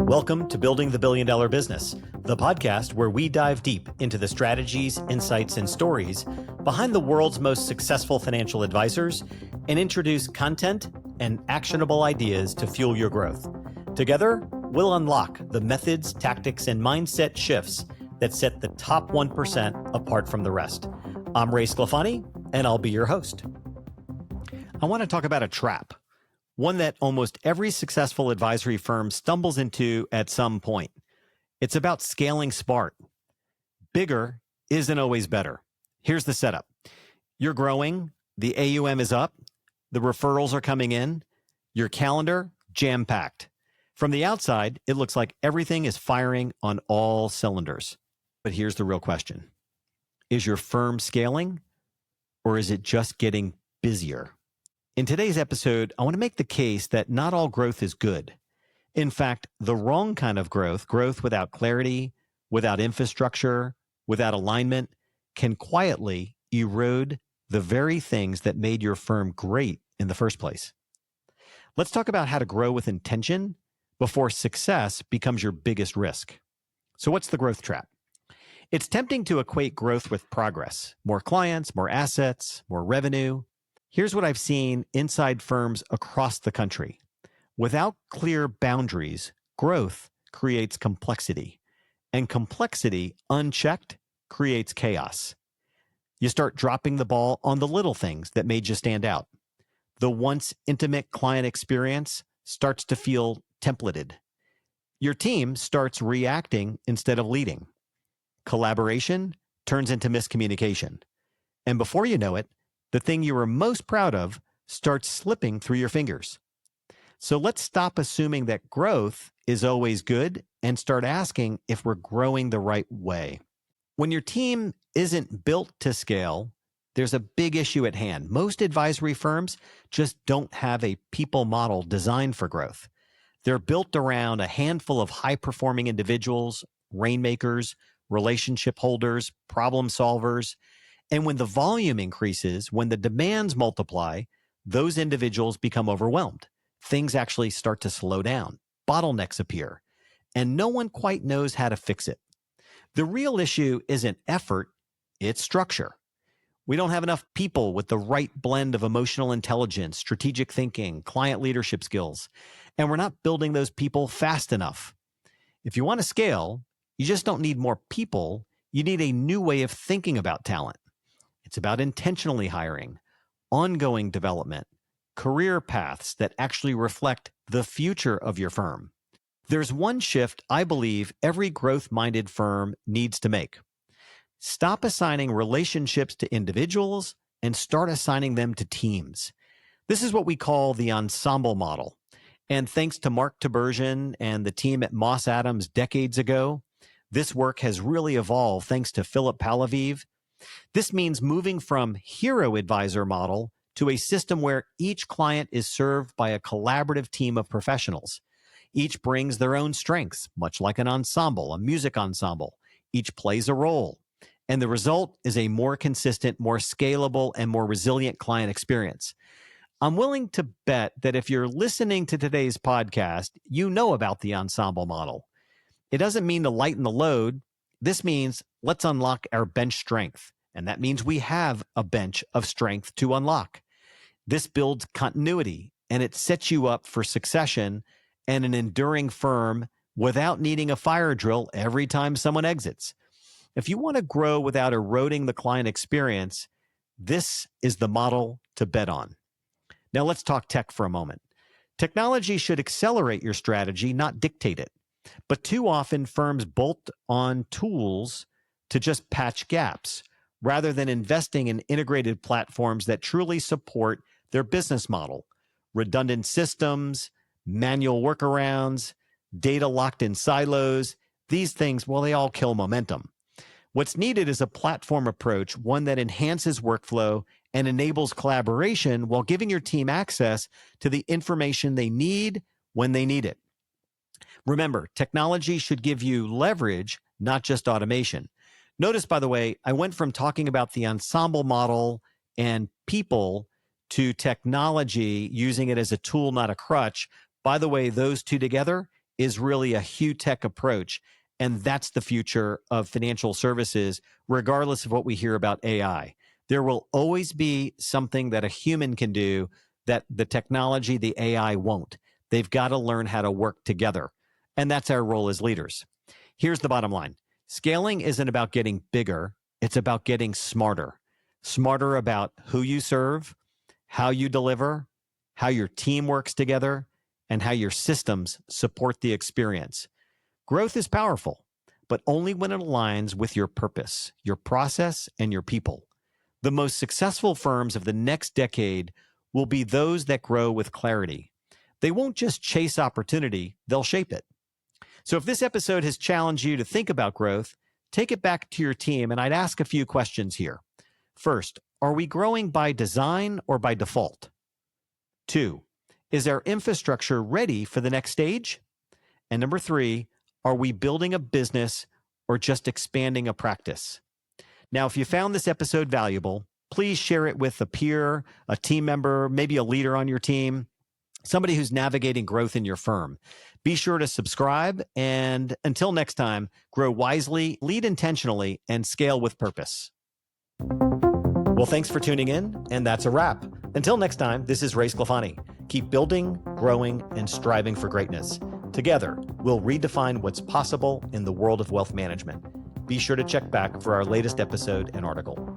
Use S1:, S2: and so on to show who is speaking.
S1: Welcome to Building the $1 Billion Business, the podcast where we dive deep into the strategies, insights, and stories behind the world's most successful financial advisors and introduce content and actionable ideas to fuel your growth. Together, we'll unlock the methods, tactics, and mindset shifts that set the top 1% apart from the rest. I'm Ray Sclafani, and I'll be your host. I want to talk about a trap, one that almost every successful advisory firm stumbles into at some point. It's about scaling smart. Bigger isn't always better. Here's the setup. You're growing, the AUM is up, the referrals are coming in, your calendar jam-packed. From the outside, it looks like everything is firing on all cylinders. But here's the real question. Is your firm scaling, or is it just getting busier? In today's episode, I want to make the case that not all growth is good. In fact, the wrong kind of growth without clarity, without infrastructure, without alignment, can quietly erode the very things that made your firm great in the first place. Let's talk about how to grow with intention before success becomes your biggest risk. So what's the growth trap? It's tempting to equate growth with progress. More clients, more assets, more revenue. Here's what I've seen inside firms across the country. Without clear boundaries, growth creates complexity. And complexity, unchecked, creates chaos. You start dropping the ball on the little things that made you stand out. The once intimate client experience starts to feel templated. Your team starts reacting instead of leading. Collaboration turns into miscommunication. And before you know it, the thing you were most proud of starts slipping through your fingers. So let's stop assuming that growth is always good and start asking if we're growing the right way. When your team isn't built to scale, there's a big issue at hand. Most advisory firms just don't have a people model designed for growth. They're built around a handful of high-performing individuals, rainmakers, relationship holders, problem solvers. And when the volume increases, when the demands multiply, those individuals become overwhelmed. Things actually start to slow down. Bottlenecks appear, and no one quite knows how to fix it. The real issue isn't effort, it's structure. We don't have enough people with the right blend of emotional intelligence, strategic thinking, client leadership skills, and we're not building those people fast enough. If you want to scale, you just don't need more people. You need a new way of thinking about talent. It's about intentionally hiring, ongoing development, career paths that actually reflect the future of your firm. There's one shift I believe every growth-minded firm needs to make. Stop assigning relationships to individuals and start assigning them to teams. This is what we call the ensemble model. And thanks to Mark Tiberghien and the team at Moss Adams decades ago, this work has really evolved thanks to Philip Palaviv. This means moving from hero advisor model to a system where each client is served by a collaborative team of professionals. Each brings their own strengths, much like an ensemble, a music ensemble. Each plays a role. And the result is a more consistent, more scalable, and more resilient client experience. I'm willing to bet that if you're listening to today's podcast, you know about the ensemble model. It doesn't mean to lighten the load. This means let's unlock our bench strength. And that means we have a bench of strength to unlock. This builds continuity, and it sets you up for succession and an enduring firm without needing a fire drill every time someone exits. If you want to grow without eroding the client experience, this is the model to bet on. Now let's talk tech for a moment. Technology should accelerate your strategy, not dictate it. But too often firms bolt on tools to just patch gaps, rather than investing in integrated platforms that truly support their business model. Redundant systems, manual workarounds, data locked in silos, these things, well, they all kill momentum. What's needed is a platform approach, one that enhances workflow and enables collaboration while giving your team access to the information they need when they need it. Remember, technology should give you leverage, not just automation. Notice, by the way, I went from talking about the ensemble model and people to technology, using it as a tool, not a crutch. By the way, those two together is really a huge tech approach. And that's the future of financial services, regardless of what we hear about AI. There will always be something that a human can do that the technology, the AI won't. They've got to learn how to work together. And that's our role as leaders. Here's the bottom line. Scaling isn't about getting bigger. It's about getting smarter. Smarter about who you serve, how you deliver, how your team works together, and how your systems support the experience. Growth is powerful, but only when it aligns with your purpose, your process, and your people. The most successful firms of the next decade will be those that grow with clarity. They won't just chase opportunity, they'll shape it. So if this episode has challenged you to think about growth, take it back to your team, and I'd ask a few questions here. First, are we growing by design or by default? 2, is our infrastructure ready for the next stage? And number 3, are we building a business or just expanding a practice? Now, if you found this episode valuable, please share it with a peer, a team member, maybe a leader on your team, somebody who's navigating growth in your firm. Be sure to subscribe, and until next time, grow wisely, lead intentionally, and scale with purpose. Well, thanks for tuning in, and that's a wrap. Until next time, this is Ray Sclafani. Keep building, growing, and striving for greatness. Together, we'll redefine what's possible in the world of wealth management. Be sure to check back for our latest episode and article.